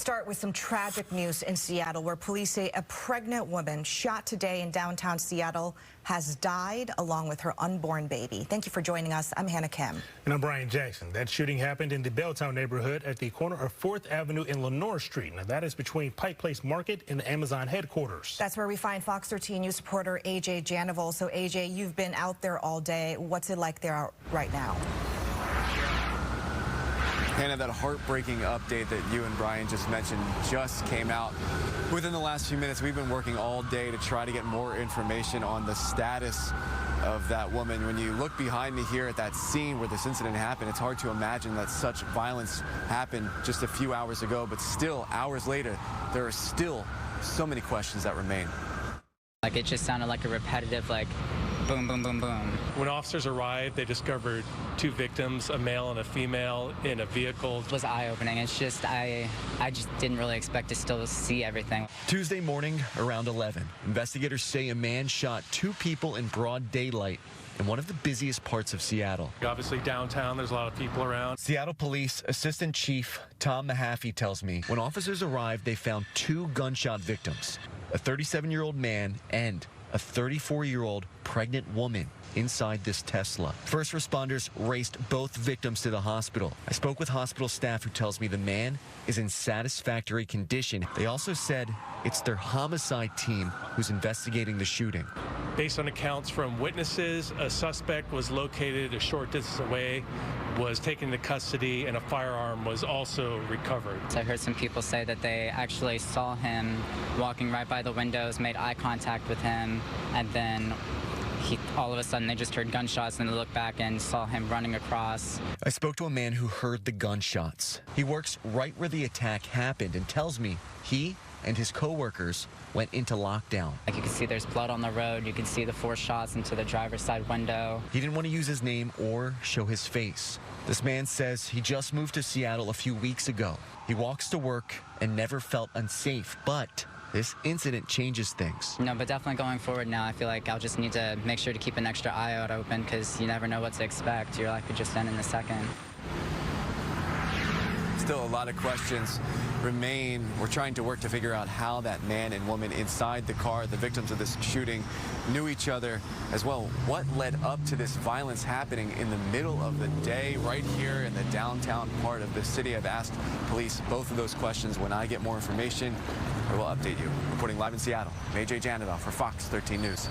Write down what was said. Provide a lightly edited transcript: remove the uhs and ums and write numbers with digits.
start with some tragic news in Seattle, where police say a pregnant woman shot today in downtown Seattle has died along with her unborn baby. Thank you for joining us. I'm Hannah Kim. And I'm Brian Jackson. That shooting happened in the Belltown neighborhood at the corner of 4th Avenue and Lenore Street. Now, that is between Pike Place Market and the Amazon headquarters. That's where we find Fox 13 News reporter AJ Janival. So, AJ, you've been out there all day. What's it like there right now? Hannah, that heartbreaking update that you and Brian just mentioned just came out within the last few minutes. We've been working all day to try to get more information on the status of that woman. When you look behind me here at that scene where this incident happened, it's hard to imagine that such violence happened just a few hours ago, but still, hours later, there are still so many questions that remain. Like, it just sounded like a repetitive, like, boom, boom, boom, boom. When officers arrived, they discovered two victims, a male and a female, in a vehicle. It was eye-opening. It's just, I just didn't really expect to still see everything. Tuesday morning, around 11, investigators say a man shot two people in broad daylight in one of the busiest parts of Seattle. Obviously, downtown, there's a lot of people around. Seattle Police Assistant Chief Tom Mahaffey tells me when officers arrived, they found two gunshot victims, a 37-year-old man and a 34-year-old pregnant woman inside this Tesla. First responders raced both victims to the hospital. I spoke with hospital staff who tells me the man is in satisfactory condition. They also said it's their homicide team who's investigating the shooting. Based on accounts from witnesses, a suspect was located a short distance away, was taken into custody, and a firearm was also recovered. I heard some people say that they actually saw him walking right by the windows, made eye contact with him, and then all of a sudden they just heard gunshots and they looked back and saw him running across. I spoke to a man who heard the gunshots. He works right where the attack happened and tells me he and his co-workers went into lockdown. Like, you can see there's blood on the road. You can see the 4 shots into the driver's side window. He didn't want to use his name or show his face. This man says he just moved to Seattle a few weeks ago. He walks to work and never felt unsafe, but this incident changes things. No, but definitely going forward now, I feel like I'll just need to make sure to keep an extra eye out open, because you never know what to expect. Your life could just end in a second. Still a lot of questions remain. We're trying to work to figure out how that man and woman inside the car, the victims of this shooting, knew each other as well. What led up to this violence happening in the middle of the day right here in the downtown part of the city? I've asked police both of those questions. When I get more information, I will update you. Reporting live in Seattle, AJ Janival for Fox 13 News.